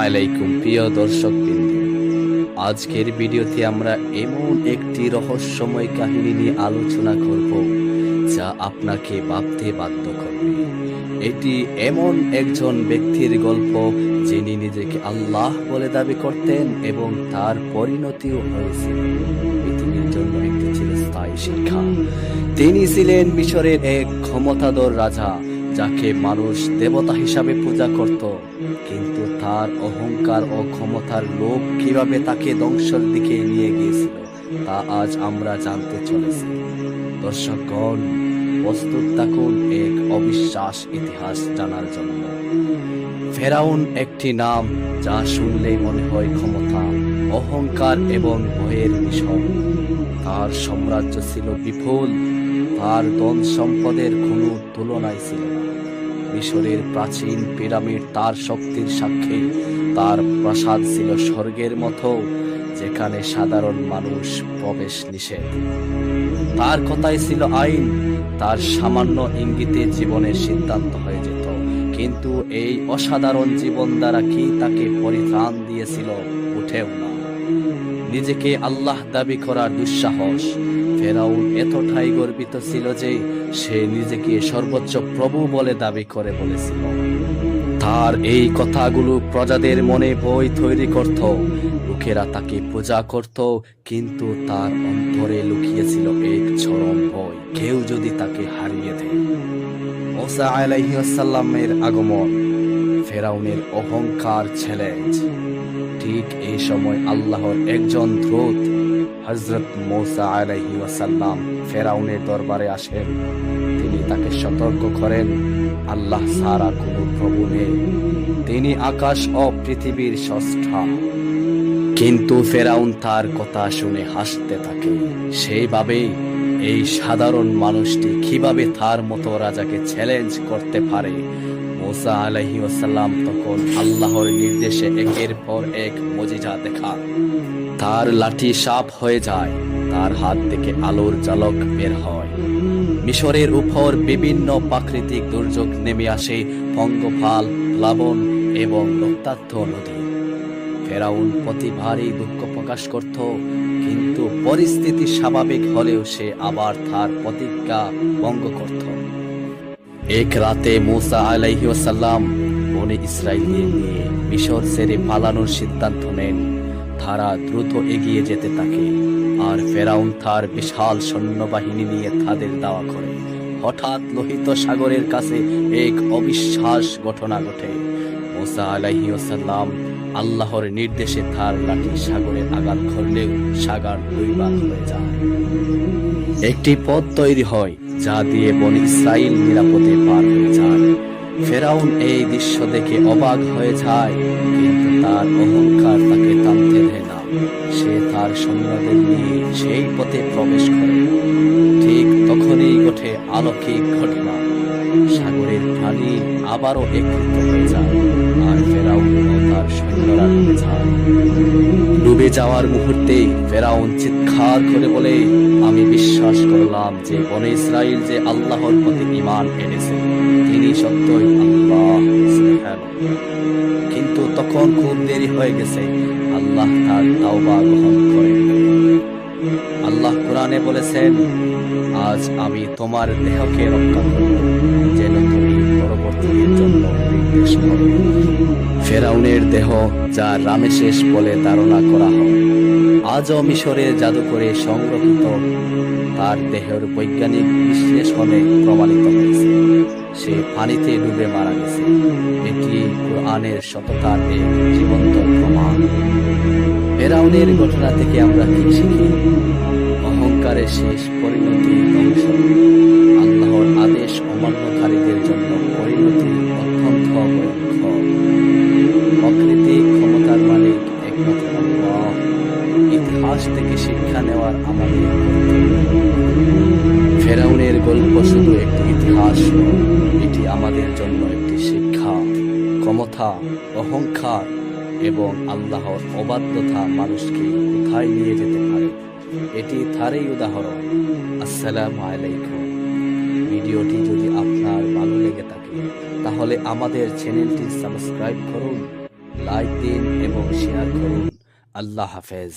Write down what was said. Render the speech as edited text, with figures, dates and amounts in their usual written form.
আলাইকুম প্রিয় দর্শকবৃন্দ, আজকের ভিডিওতে আমরা এমন একটি রহস্যময় কাহিনী নিয়ে আলোচনা করব যা আপনাকে ভাবতে বাধ্য করবে। এটি এমন একজন ব্যক্তির গল্প যিনি নিজেকে আল্লাহ বলে দাবি করতেন এবং তার পরিণতিও হয়েছিল পৃথিবীর জন্য একটি চিরস্থায়ী শিক্ষা। তিনি ছিলেন মিশরের এক ক্ষমতাধর রাজা যাকে মানুষ দেবতা হিসাবে পূজা করত, কিন্তু তার অহংকার ও ক্ষমতার লোভ কিভাবে তাকে ধ্বংসের দিকে নিয়ে গিয়েছিল তা আজ আমরা জানতে চলেছি। দর্শকগণ, প্রস্তুত থাকুন এক অবিশ্বাস ইতিহাস জানার জন্য। ফেরাউন একটি নাম যা শুনলেই মনে হয় ক্ষমতা, অহংকার এবং ভয়ের মিশন। তার সাম্রাজ্য ছিল বিপুল, তার ধন সম্পদের কোনো তুলনাই ছিল না। মিশরের প্রাচীন পিরামিড তার শক্তির সাক্ষী, তার প্রাসাদ ছিল স্বর্গের মতো যেখানে সাধারণ মানুষ প্রবেশ নিষেধ। তার কথাই ছিল আইন, তার সামান্য ইঙ্গিতে জীবনের সিদ্ধান্ত হয়ে যেত। কিন্তু এই অসাধারণ জীবন দ্বারা কি তাকে পরিত্রাণ দিয়েছিল? উঠেও না। নিজেকে আল্লাহ দাবি করার দুঃসাহস। ফেরাউন এতটাই গর্বিত ছিল যে সে নিজেকে সর্বোচ্চ প্রভু বলে দাবি করে বলেছিল। তার এই কথাগুলো প্রজাদের মনে ভয় তৈরি করত। লোকেরা তাকে পূজা করত, কিন্তু তার অন্তরে লুকিয়েছিল এক চরম ভয়, কেউ যদি তাকে হারিয়ে দেয়। মুসা আলাইহিস সালামের আগমন, ফেরাউনের অহংকার চ্যালেঞ্জ। ঠিক এই সময় আল্লাহর একজন দূত হযরত মুসা আলাইহিস সালাম ফেরাউনের দরবারে আসেন। তিনি তাকে সতর্ক করেন, আল্লাহ ছাড়া কোনো প্রভু নেই, তিনি আকাশ ও পৃথিবীর স্রষ্টা। কিন্তু ফেরাউন তার কথা শুনে হাসতে থাকে। সেইভাবেই এই সাধারণ মানুষটি কিভাবে তার মতো রাজাকে চ্যালেঞ্জ করতে পারে? মুসা আলাইহিস সালাম তখন আল্লাহর নির্দেশে একের পর এক মুজিজা দেখান। তার লাঠি সাপ হয়ে যায়, তার হাত থেকে আলোর ঝলক বের হয়। মিশরের উপর বিভিন্ন প্রাকৃতিক দুর্যোগ নেমে আসে, পঙ্গপাল, প্লাবন এবং রক্তাক্ত নদী। ফেরাউন প্রতিবারই দুঃখ প্রকাশ করত, কিন্তু পরিস্থিতি স্বাভাবিক হলেও সে আবার তার প্রতিজ্ঞা ভঙ্গ করত। এক রাতে মুসা আলাইহিস সালাম বনি ইসরাইলদের নিয়ে মিশর ছেড়ে পালানোর সিদ্ধান্ত নেন। তারা দ্রুত এগিয়ে যেতে থাকে, আর ফেরাউন তার বিশাল সৈন্যবাহিনী নিয়ে তাদের দাওয়া করে। হঠাৎ লোহিত সাগরের কাছে এক অবিশ্বাস ঘটনা ঘটে। মুসা আলাইহিস সালাম আল্লাহর নির্দেশে তার লাঠি সাগরে আঘাত করলেও সাগর দুই ভাগ হয়ে যায়। একটি পথ তৈরি হয় যা দিয়ে বনি ইসরাইল নিরাপদে পার হয়ে যায়। ফেরাউন এই দৃশ্য দেখে অবাক হয়ে যায়, কিন্তু তার অহংকার তাকে থামতে দেয় না। সে তার সৈন্যদের নিয়ে সেই পথে প্রবেশ করে। ঠিক তখনই ঘটে অলৌকিক ঘটনা। সাগরের পানি আবারও একত্রিত হয়ে যায়, আর ফেরাউন ও তার সৈন্যরা ডুবে যায়। ডুবে যাওয়ার মুহূর্তে ফেরাউন চিৎকার করে বলে, আমি বিশ্বাস করলাম যে বনে ইসরাইল যে আল্লাহর প্রতি ঈমান এনেছে, তিনি সত্যই আল্লাহ। কিন্তু তখন খুব দেরি হয়ে গেছে। আল্লাহ তার তাওবা গ্রহণ করেন। আল্লাহ কোরআনে বলেছেন, আজ আমি তোমার দেহকে রক্ষা করব, যেন তুমি পরবর্তীর জন্য নির্দেশ করো। ফেরাউনের দেহ, যা রামেশেস বলে ধারণা করা হয়, আজও মিশরের জাদুঘরে সংরক্ষিত। তার দেহের বৈজ্ঞানিক বিশ্লেষণে প্রমাণিত হয়েছে সে পানিতে ডুবে মারা গেছে। এটি কোরআনের সততার এক জীবন্ত প্রমাণ। ফেরাউনের ঘটনা থেকে আমরা কি শিখি? অহংকারের শেষ পরিণতি ধ্বংস। আল্লাহর আদেশ অমান্যকারীদের জন্য পরিণতি অত্যন্ত ভয়ঙ্কর। প্রকৃতি ক্ষমতার মালিক একমাত্র আল্লাহ। ইতিহাস থেকে শিক্ষা নেওয়ার আমাদের ফেরাউনের গল্প শুধু একটি ইতিহাস নয়, এটি আমাদের জন্য একটি শিক্ষা। ক্ষমতা, অহংকার এবং আল্লাহর অবাধ্যতা মানুষকে কোথায় নিয়ে যেতে পারে, এটি তারই উদাহরণ। আসসালামু আলাইকুম। ভিডিওটি যদি আপনার ভালো লেগে থাকে তাহলে আমাদের চ্যানেলটি সাবস্ক্রাইব করুন, লাইক দিন এবং শেয়ার করুন। আল্লাহ হাফেজ।